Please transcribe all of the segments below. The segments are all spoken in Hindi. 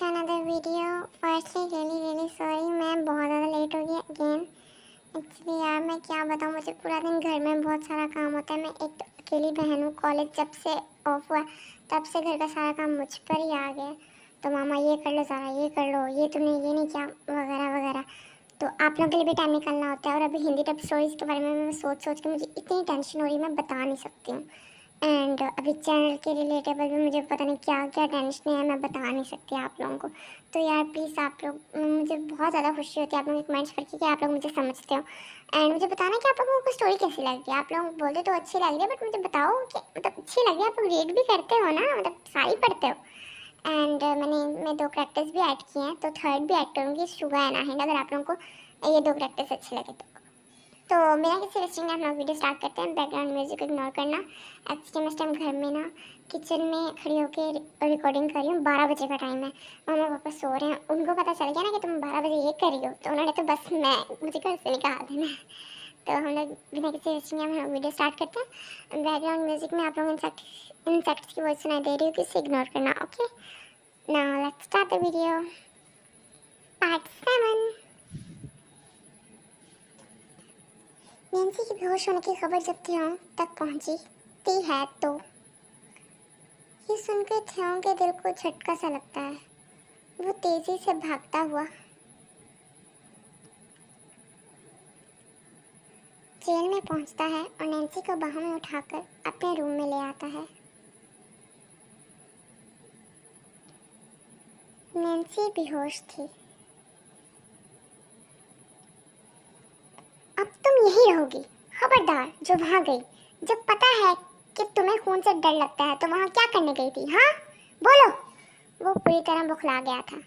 to another video. Firstly, really sorry, मैं बहुत ज़्यादा लेट हो गई अगेन. एक्चुअली यार मैं क्या बताऊँ, मुझे पूरा दिन घर में बहुत सारा काम होता है. मैं एक तो अकेली बहन हूँ. कॉलेज जब से ऑफ हुआ तब से घर का सारा काम मुझ पर ही आ गया. तो मामा ये कर लो, सारा ये कर लो, ये तुमने ये नहीं किया, वगैरह वगैरह. तो आप लोगों के लिए भी टाइम निकालना होता है. और अभी हिंदी टब स्टोरीज़ के बारे में मैं सोच के मुझे इतनी टेंशन हो रही है, मैं बता नहीं सकती हूँ. एंड अभी चैनल के रिलेटेबल भी मुझे पता नहीं क्या क्या टेंशन है, मैं बता नहीं सकती आप लोगों को. तो यार प्लीज़ आप लोग, मुझे बहुत ज़्यादा खुशी होती है आप लोग कमेंट्स करके कि आप लोग मुझे समझते हो. एंड मुझे बताना कि आप लोगों को स्टोरी कैसी लग रही है. आप लोग बोलते तो अच्छी लग रही है, बट मुझे बताओ कि मतलब अच्छी लग रही है. आप लोग रीड भी करते हो ना, मतलब सारी पढ़ते हो. एंड मैं 2 करैक्टर्स भी ऐड किए हैं, तो थर्ड भी ऐड करूँगी, शुगा एंड नाहिद, अगर आप लोगों को ये 2 करैक्टर्स अच्छे लगे तो बिना किसी वेस्टिंग टाइम हम वीडियो स्टार्ट करते हैं. बैकग्राउंड म्यूजिक इग्नोर करना. एक्चुअली मैं इस टाइम घर में ना किचन में खड़ी होकर रिकॉर्डिंग कर रही हूँ. 12 बजे का टाइम है. मम्मा पापा सो रहे हैं. उनको पता चल गया ना कि तुम 12 बजे ये कर रही हो, तो उन्होंने तो बस मुझे घर से निकाल देना. तो हम लोग बिना किसी वेस्टिंग टाइम हम वीडियो स्टार्ट करते हैं. बैकग्राउंड म्यूजिक में आप लोग इंसेक्ट्स की वॉइस सुनाई दे रही हो, किसे इग्नोर करना. Okay, now let's start the video. Part 7. Nancy की बेहोश होने की खबर जब थियोंग तक पहुंचती है तो ये सुनकर थियोंग के दिल को झटका सा लगता है. वो तेजी से भागता हुआ जेल में पहुंचता है और नैन्सी को बाहों में उठाकर अपने रूम में ले आता है. नैन्सी बेहोश थी. अब तुम यही रहोगी, खबरदार जो वहां गई. जब पता है कि तुम्हें खून से डर लगता है तो वहां क्या करने गई थी, हाँ बोलो. वो पूरी तरह बुखला गया था.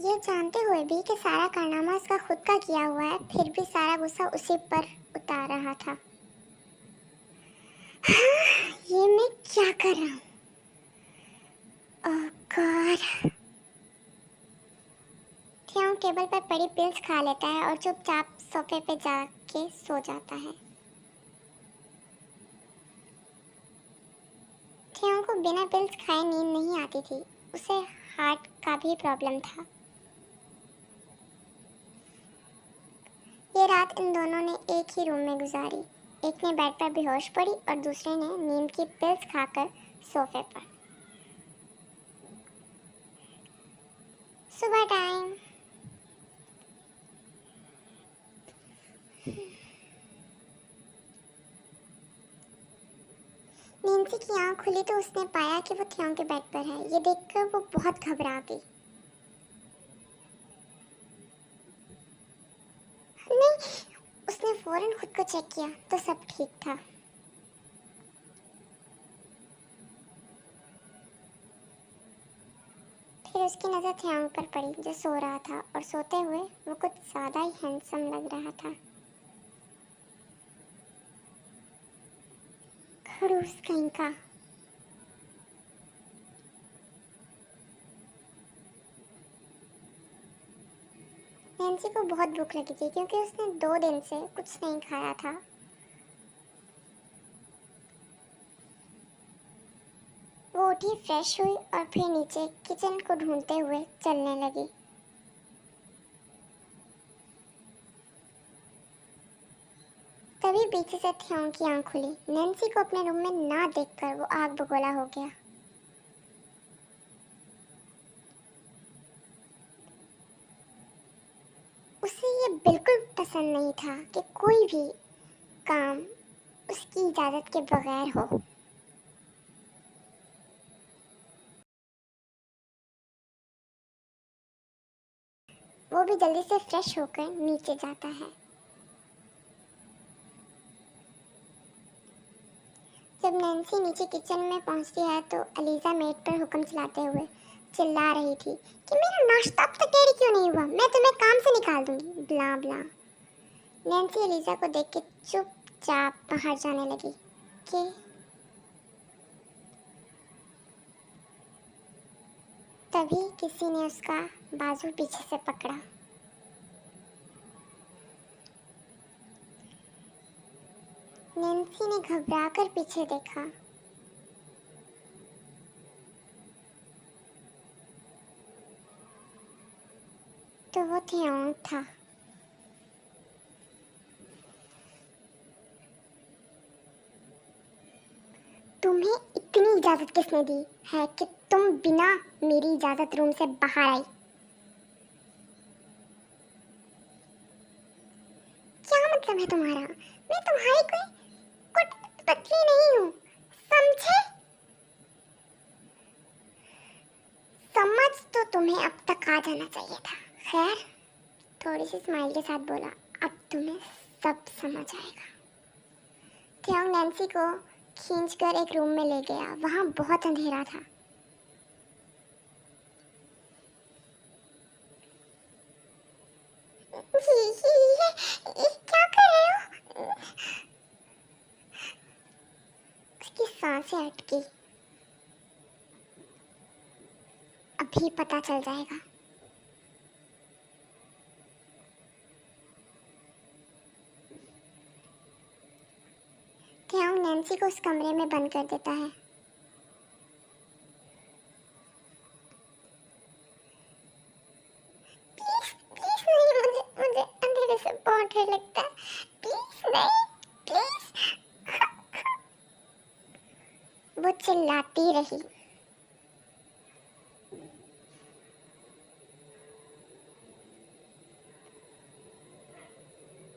ये जानते हुए भी कि सारा कारनामा उसका खुद का किया हुआ है, फिर भी सारा गुस्सा उसी पर उतार रहा था. ये मैं क्या कर रहा हूँ? ओह गॉड. थियोंग टेबल पर पड़ी पिल्स खा लेता है और चुपचाप सोफे पे जाके सो जाता है. थियोंग को बिना पिल्स खाए नींद नहीं आती थी. उसे हार्ट का भी प्रॉब्लम था. ये रात इन दोनों ने एक ही रूम में गुजारी. एक ने बेड पर बेहोश पड़ी और दूसरे ने नींद की पिल्स खाकर सोफे पर. सुबह टाइम. नैन्सी की आंख खुली तो उसने पाया कि वो थियोंग के बेड पर है. ये देखकर वो बहुत घबरा गई. नहीं, उसने फौरन खुद को चेक किया तो सब ठीक था. फिर उसकी नज़र थियोंग पर पड़ी जो सो रहा था, और सोते हुए वो कुछ ज़्यादा ही हैंडसम लग रहा था. खड़ूस कहीं का. नैन्सी को बहुत भूख लगी थी क्योंकि उसने 2 दिन से कुछ नहीं खाया था. वो उठी, फ्रेश हुई और फिर नीचे किचन को ढूंढते हुए चलने लगी. तभी पीछे से थियोंग की आंख खुली. नैन्सी को अपने रूम में ना देखकर वो आग बगोला हो गया. उसे ये बिल्कुल पसंद नहीं था कि कोई भी काम उसकी इजाज़त के बगैर हो. वो भी जल्दी से फ्रेश होकर नीचे जाता है. जब नैन्सी नीचे किचन में पहुंचती है तो अलीज़ा मेड पर हुक्म चलाते हुए चिल्ला रही थी कि मेरा नाश्ता अब तक रेडी क्यों नहीं हुआ, मैं तुम्हें काम से निकाल दूंगी, ब्ला ब्ला. नैन्सी अलीज़ा को देख के चुपचाप बाहर जाने लगी कि तभी किसी ने उसका बाजू पीछे से पकड़ा. नैन्सी ने घबराकर पीछे देखा. तो वो थियोंग था। तुम्हें इतनी इजाजत किसने दी है कि तुम बिना मेरी इजाजत रूम से बाहर आई? क्या मतलब है तुम्हारा? मैं तुम्हारी कोई पत्नी नहीं हूँ, समझे? समझ तो तुम्हें अब तक आ जाना चाहिए था। खैर, थोड़ी सी स्माइल के साथ बोला, अब तुम्हें सब समझ आएगा। थियोंग नैन्सी को खींचकर एक रूम में ले गया। वहाँ बहुत अंधेरा था। ये क्या कर रहे हो? उसकी सांसें अटकी। अभी पता चल जाएगा। थियोंग नैन्सी को उस कमरे में बंद कर देता है। प्लीज प्लीज नहीं, मुझे अंधेरे से बहुत डर लगता है। प्लीज नहीं, प्लीज। वो चिल्लाती रही।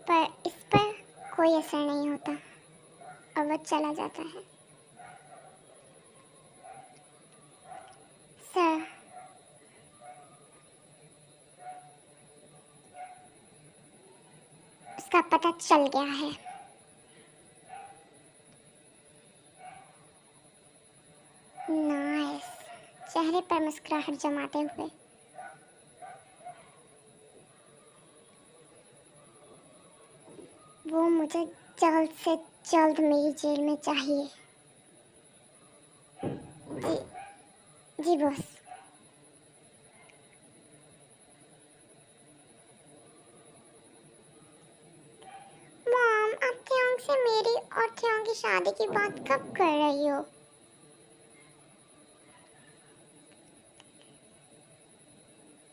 पर इस पर कोई असर नहीं होता और वो चला जाता है। सर, उसका पता चल गया है। नाइस। चेहरे पर मुस्कुराहट जमाते हुए वो मुझे जल्द से जल्द मेरी जेल में चाहिए। जी, जी बॉस। मॉम, आप थियोंग से मेरी और थियोंग की शादी की बात कब कर रही हो?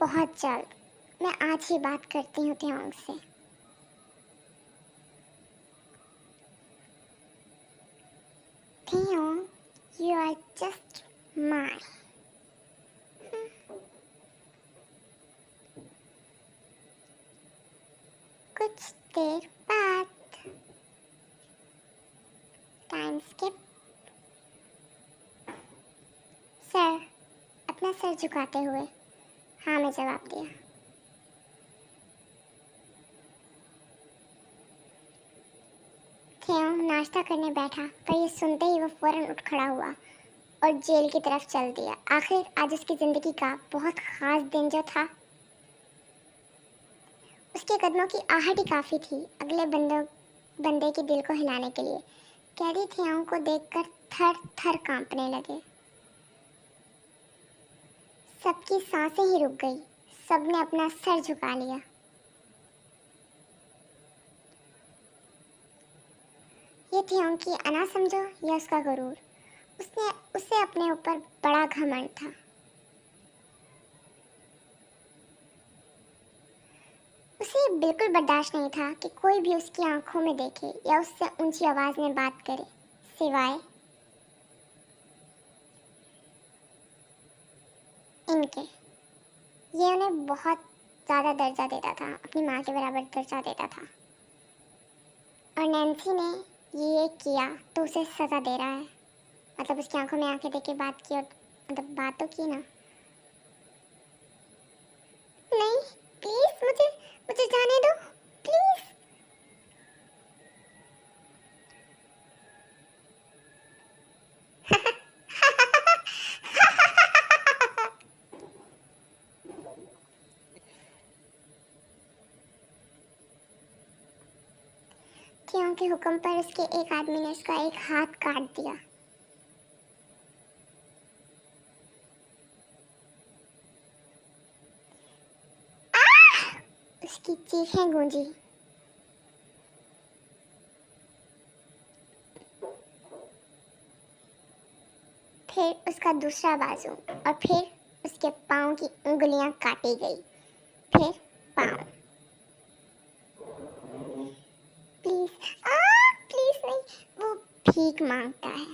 बहुत जल्द। मैं आज ही बात करती हूँ थियोंग से। थियोंग, यू आर जस्ट माय। कुछ देर बाद टाइम स्किप। सर, अपना सर झुकाते हुए हाँ में जवाब दिया। थियोंग नाश्ता करने बैठा, पर ये सुनते ही वो फौरन उठ खड़ा हुआ और जेल की तरफ चल दिया। आखिर आज उसकी जिंदगी का बहुत खास दिन जो था। उसके कदमों की आहट ही काफी थी अगले बंदे के दिल को हिलाने के लिए। कैदी थियोंग को देखकर थर थर कांपने लगे। सबकी सांसें ही रुक गई। सबने अपना सर झुका लिया। ये थियोंग की अना समझो या उसका गुरूर, उसे अपने ऊपर बड़ा घमंड था। उसे बिल्कुल बर्दाश्त नहीं था कि कोई भी उसकी आंखों में देखे या उससे ऊंची आवाज में बात करे, सिवाय इनके। ये उन्हें बहुत ज़्यादा दर्जा देता था, अपनी माँ के बराबर दर्जा देता था। और नैन्सी ने ये किया तो उसे सज़ा दे रहा है। मतलब उसकी आंखों में आंखें देख के बात की, और मतलब बात तो की ना। नहीं, प्लीज मुझे मुझे जाने दो, प्लीज। थियोंग के हुक्म पर उसके एक आदमी ने उसका एक हाथ काट दिया। उसकी चीखें गूंजी। फिर उसका दूसरा बाजू और फिर उसके पाँव की उंगलियां काटी गई। फिर पाऊं। प्लीज, प्लीज नहीं, वो भीख मांगता है।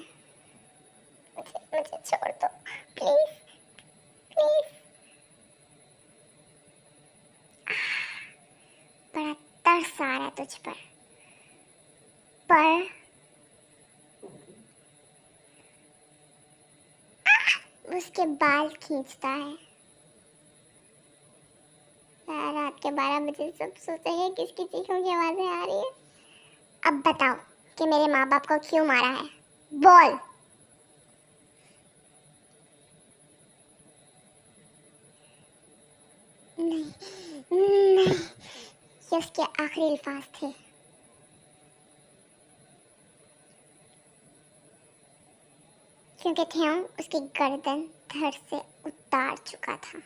मुझे छोड़ दो प्लीज, प्लीज। बड़ा तरस आ रहा है तुझ पर उसके बाल खींचता है। रात के 12 बजे सब सोचेंगे किसकी चीखों की आवाजें आ रही है। अब बताओ कि मेरे माँ बाप को क्यों मारा है, बोल। नहीं, नहीं, ये उसके आखिरी अल्फाज थे। क्योंकि थेओंग उसकी गर्दन धड़ से उतार चुका था।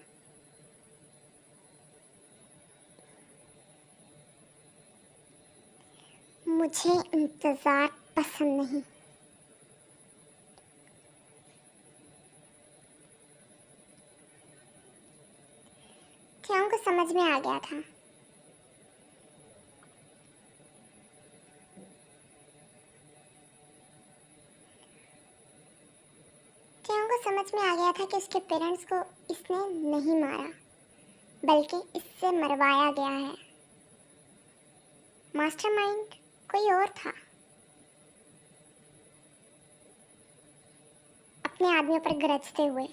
मुझे इंतजार पसंद नहीं। थेओंग को समझ में आ गया था। थेओंग को समझ में आ गया था कि उसके पेरेंट्स को इसने नहीं मारा, बल्कि इससे मरवाया गया है। मास्टरमाइंड कोई और था। अपने आदमियों पर गरजते हुए।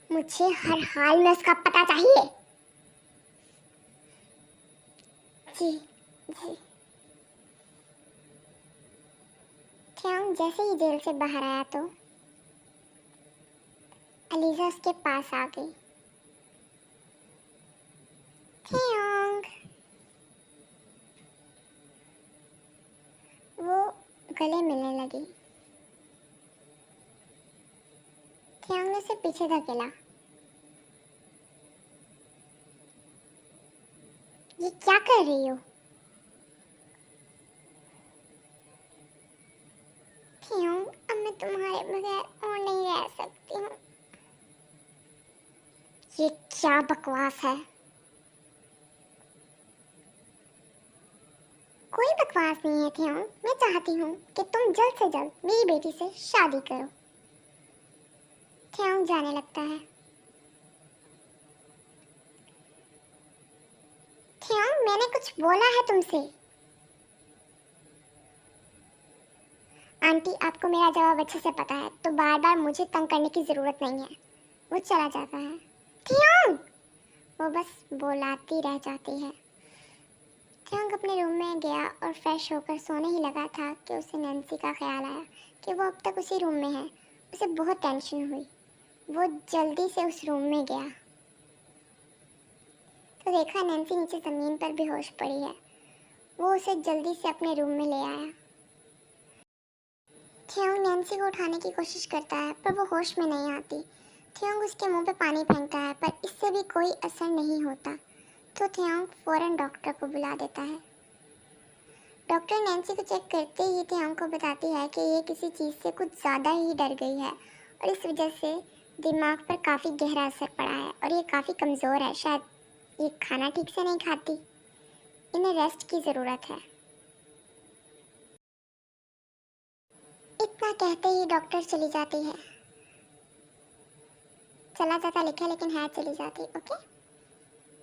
मुझे हर हाल में उसका पता चाहिए। जी, जी। थेओंग जैसे ही जेल से बाहर आया तो अलीजा उसके पास आ गई। थेओंग, वो गले मिलने लगी। थेओंग ने उसे पीछे धकेला। ये क्या कर रही हो? थेओंग, अब मैं तुम्हारे बगैर और नहीं रह सकती हूँ। ये क्या बकवास है? कोई बकवास नहीं है थेओंग। मैं चाहती हूँ कि तुम जल्द से जल्द मेरी बेटी से शादी करो। थेओंग जाने लगता है। थेओंग, मैंने कुछ बोला है तुमसे। आंटी, आपको मेरा जवाब अच्छे से पता है, तो बार बार मुझे तंग करने की जरूरत नहीं है। वो चला जाता है। थेओंग, वो बस बोलाती रह जाती है। थेओंग अपने रूम में गया और फ्रेश होकर सोने ही लगा था कि उसे नैन्सी का ख्याल आया कि वो अब तक उसी रूम में है। उसे बहुत टेंशन हुई। वो जल्दी से उस रूम में गया तो देखा नैन्सी नीचे ज़मीन पर बेहोश पड़ी है। वो उसे जल्दी से अपने रूम में ले आया। थेओंग नैन्सी को उठाने की कोशिश करता है पर वो होश में नहीं आती। थेओंग उसके मुंह पे पानी फेंकता है पर इससे भी कोई असर नहीं होता, तो थेओंग फौरन डॉक्टर को बुला देता है। डॉक्टर नैन्सी को चेक करते ही थेओंग को बताती है कि ये किसी चीज़ से कुछ ज़्यादा ही डर गई है और इस वजह से दिमाग पर काफ़ी गहरा असर पड़ा है और ये काफ़ी कमज़ोर है। शायद ये खाना ठीक से नहीं खाती। इन्हें रेस्ट की ज़रूरत है। इतना कहते ही डॉक्टर चली जाती है। चला जाता लिखा लेकिन है चली जाती। ओके।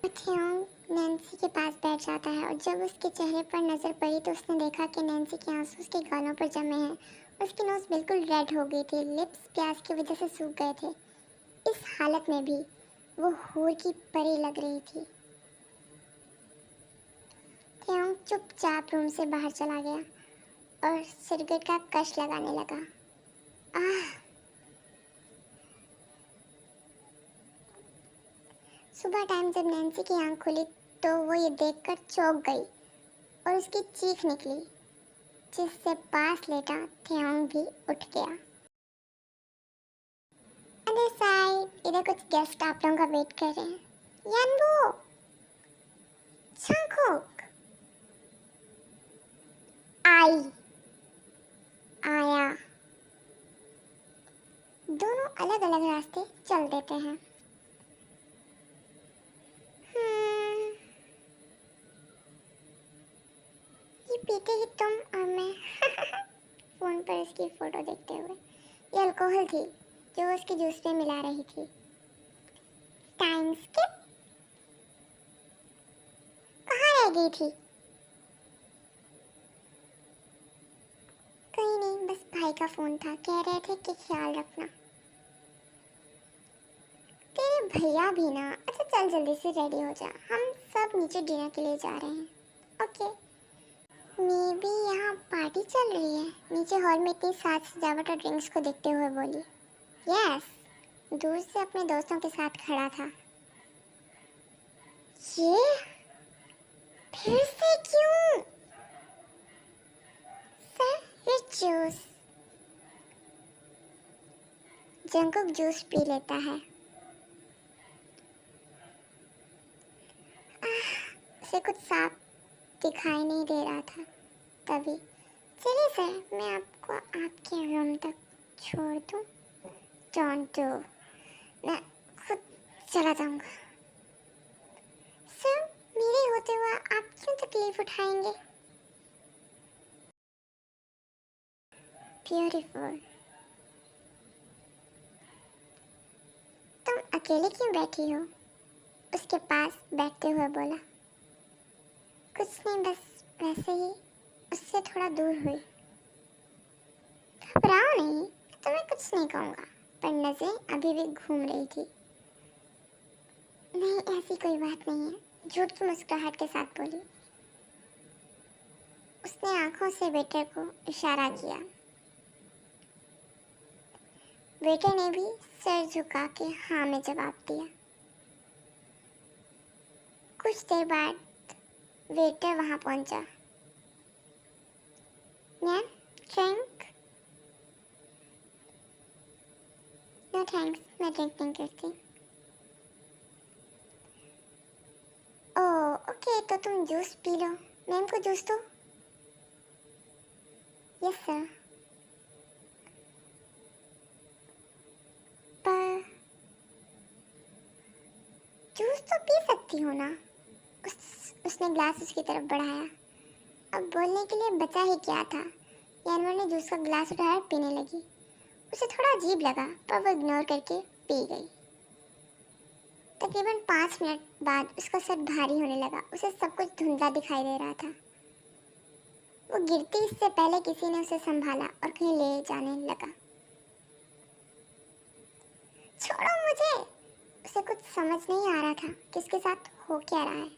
थेओंग नैन्सी के पास बैठ जाता है और जब उसके चेहरे पर नज़र पड़ी तो उसने देखा कि नैन्सी के आंसू उसके गालों पर जमे हैं। उसकी नोज़ बिल्कुल रेड हो गई थी, लिप्स प्यास की वजह से सूख गए थे। इस हालत में भी वो हूर की परी लग रही थी। थेओंग चुपचाप रूम से बाहर चला गया और सिगरेट का कश लगाने लगा। आह! सुबह टाइम जब नैन्सी की आंख खुली तो वो ये देखकर चौंक गई और उसकी चीख निकली, जिससे पास लेटा थेओंग भी उठ गया। अदर साइड इधर कुछ गेस्ट आप लोगों का वेट कर रहे हैं। यानबो, चांगकोक, आई, आया। दोनों अलग अलग रास्ते चल देते हैं। उसकी फ़ोटो देखते हुए। ये अल्कोहल थी जो वो उसके जूस में मिला रही थी। Time skip. कहाँ रह गई थी? कहीं नहीं, बस भाई का फ़ोन था, कह रहे थे कि ख्याल रखना। तेरे भैया भी ना। अच्छा चल जल्दी से रेडी हो जा, हम सब नीचे डिनर के लिए जा रहे हैं। ओके। मे बी यहाँ पार्टी चल रही है। नीचे हॉल में इतनी साज सजावट और ड्रिंक्स को देखते हुए बोली। यस। दूर से अपने दोस्तों के साथ खड़ा था। ये फिर से क्यों? सर ये जूस। जंकुक जूस पी लेता है। उसे कुछ साफ दिखाई नहीं दे रहा था। तभी चलिए सर, मैं आपको आपके रूम तक छोड़ दूँ। डोंट डू, मैं खुद चला जाऊंगा। सर मेरे होते हुए आप क्यों तकलीफ उठाएंगे? ब्यूटीफुल। तुम अकेले क्यों बैठी हो? उसके पास बैठते हुए बोला। कुछ नहीं, बस वैसे ही उससे थोड़ा दूर हुई। घबराओ नहीं, तुम्हें कुछ नहीं कहूँगा। पर नजरें अभी भी घूम रही थी। नहीं ऐसी कोई बात नहीं है, झूठ की मुस्कुराहट के साथ बोली। उसने आंखों से वेटर को इशारा किया। वेटर ने भी सर झुका के हाँ में जवाब दिया। कुछ देर बाद वेटर वहां पहुंचा। Ma'am drink? नो थैंक्स, मैं ड्रिंक नहीं करती। ओह ओके, तो तुम जूस पी लो। मैम को जूस दो। Yes sir. पर जूस तो पी सकती हो ना। उसने ग्लास उसकी तरफ बढ़ाया। अब बोलने के लिए बचा ही क्या था। यानवर ने जूस का ग्लास उठाया, पीने लगी। उसे थोड़ा अजीब लगा पर वो इग्नोर करके पी गई। तकरीबन 5 मिनट बाद उसका सर भारी होने लगा। उसे सब कुछ धुंधला दिखाई दे रहा था। वो गिरती इससे पहले किसी ने उसे संभाला और कहीं ले जाने लगा। छोड़ो मुझे। उसे कुछ समझ नहीं आ रहा था कि उसके साथ हो क्या रहा है।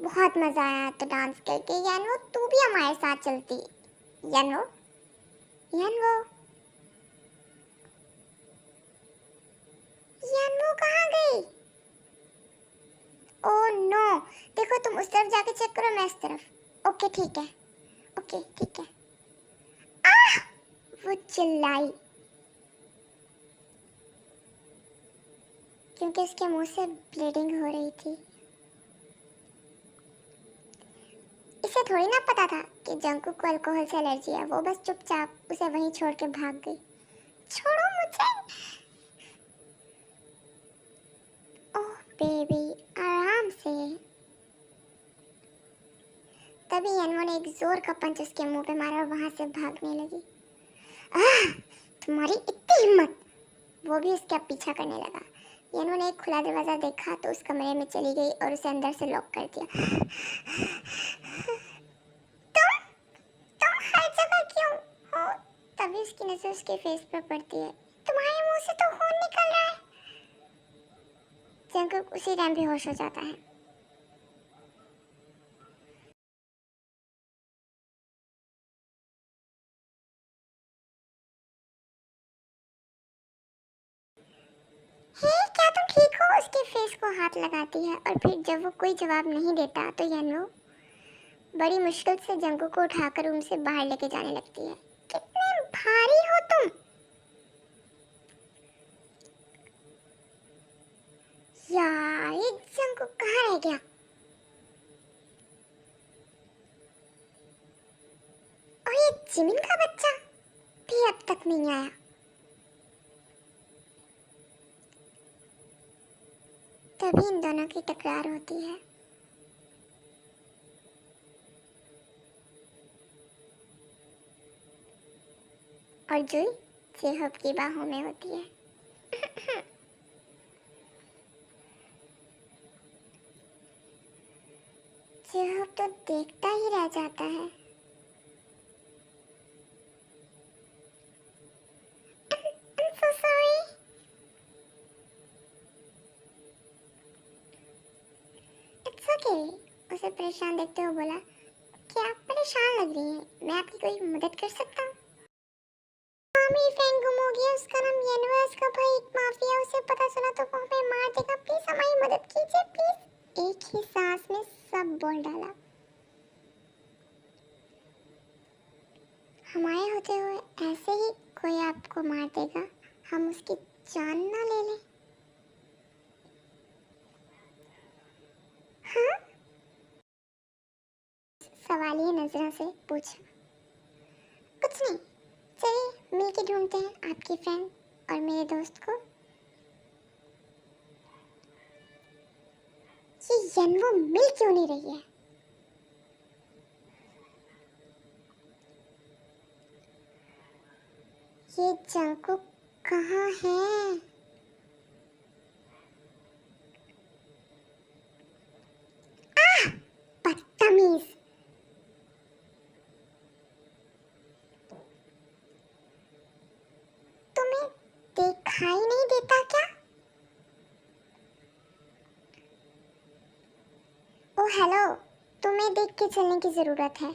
बहुत मजा आया तो डांस करके। यानो तू भी हमारे साथ चलती। यानो यानो यानो कहाँ गई? ओह नो, देखो तुम उस तरफ जाके चेक करो, मैं इस तरफ। ओके ठीक है, ओके ठीक है। आह! वो चिल्लाई क्योंकि उसके मुंह से ब्लीडिंग हो रही थी। इसे थोड़ी ना पता था कि जंकुक को अल्कोहल से एलर्जी है। वो बस चुपचाप उसे वहीं छोड़ के भाग गई। छोड़ो मुझे। ओह बेबी, आराम से। तभी यनमो ने एक जोर का पंच उसके मुंह पे मारा और वहां से भागने लगी। आह! तुम्हारी इतनी हिम्मत! वो भी उसका पीछा करने लगा। यनमो ने एक खुला दरवाजा देखा तो उस कमरे में चली गई और उसे अंदर से लॉक कर दिया। तुम हर जगह क्यों हो? तभी उसकी नजर उसके फेस पर पड़ती है। तुम्हारे मुंह से तो खून निकल रहा है। जंकुक उसी टाइम बेहोश हो जाता है। हे क्या तुम ठीक हो? उसके फेस को हाथ लगाती है और फिर जब वो कोई जवाब नहीं देता तो यनमो बड़ी मुश्किल से जंकुक को उठाकर रूम से बाहर लेके जाने लगती है। कितने भारी हो तुम! यार ये जंकुक कहाँ रह गया? और ये जिमिन का बच्चा भी अब तक नहीं आया। तभी इन दोनों की टकरार होती है। और जुई जेहब की बाहों में होती है। जेहब तो देखता ही रह जाता है। I'm so sorry. It's okay. उसे परेशान देखते हुए बोला, क्या आप परेशान लग रही हैं? मैं आपकी कोई मदद कर सकता हूँ? हाँ, मेरी फ्रेंड गुम हो गई है, उसका नाम यनुआ है, उसका भाई एक माफिया है, उसे पता चला तो वो हमें मार देगा, प्लीज हमारी मदद कीजिए प्लीज। एक ही सांस में सब बोल डाला। हमारे होते हुए ऐसे ही कोई आपको मार देगा, हम उसकी जान ना ले लें? हाँ, सवालिया नजरों से पूछा। कुछ नहीं, चलिए मिल के ढूंढते हैं आपकी फ्रेंड और मेरे दोस्त को। ये यनवो मिल क्यों नहीं रही है? ये जंकुक कहाँ है? बदतमीज। तुम्हें दिखाई नहीं देता क्या? ओ हेलो, तुम्हें देख के चलने की जरूरत है।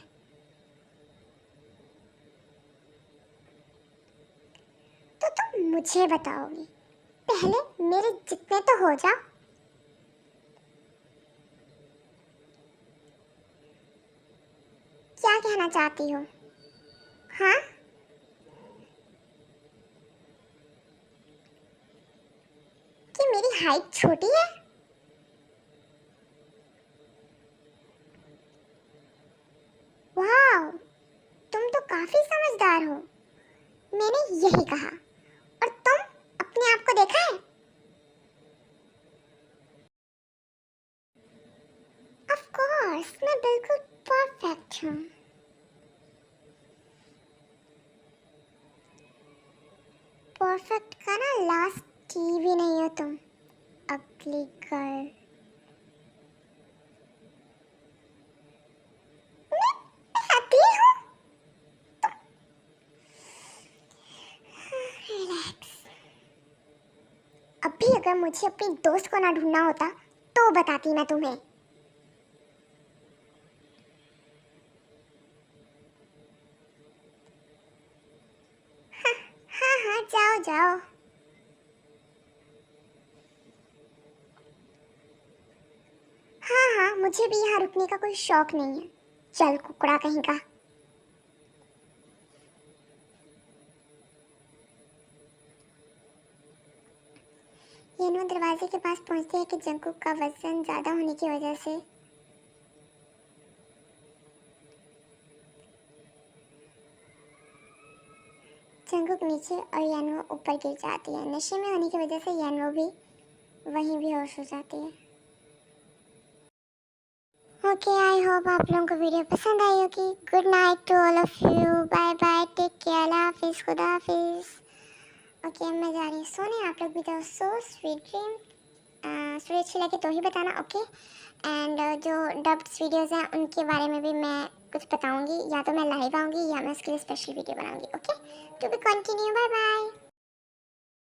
तो तुम मुझे बताओगी, पहले मेरे जितने तो हो जाओ। क्या कहना चाहती हो? हाँ, कि मेरी हाइट छोटी है? वाह, तुम तो काफी समझदार हो। मैंने यही कहा। और तुम अपने आप को देखा है? ऑफ कोर्स, मैं बिल्कुल परफेक्ट हूँ। परफेक्ट का ना लास्ट टी भी नहीं हो तुम, अगली गर्ल। मैं कहती हूँ, रिलैक्स। अभी अगर मुझे अपनी दोस्त को ना ढूंढना होता तो बताती मैं तुम्हें। हाँ हाँ, जाओ जाओ। हाँ हाँ, मुझे भी यहाँ रुकने का कोई शौक नहीं है। चल कुकड़ा कहीं का। येनो दरवाजे के पास पहुंचते हैं कि जंकुक का वजन ज्यादा होने की वजह से जंकुक नीचे और यानो ऊपर गिर जाती है। नशे में होने की वजह से यानो भी वहीं बेहोश हो जाती है। ओके, आई होप आप लोगों को वीडियो पसंद आई होगी। Good night to all of you, bye bye, take care, अल्लाह हाफिज़, खुदा हाफिज़। ओके, मैं जा रही हूँ सोने। आप लोग भी तो सो स्वीट ड्रीम। स्टोरी अच्छी लगी तो ही बताना, ओके। एंड जो डब्ड वीडियोस हैं उनके बारे में भी मैं कुछ बताऊंगी, या तो मैं लाइव आऊँगी या मैं उसके लिए स्पेशल वीडियो बनाऊंगी, okay. To be continue, bye bye.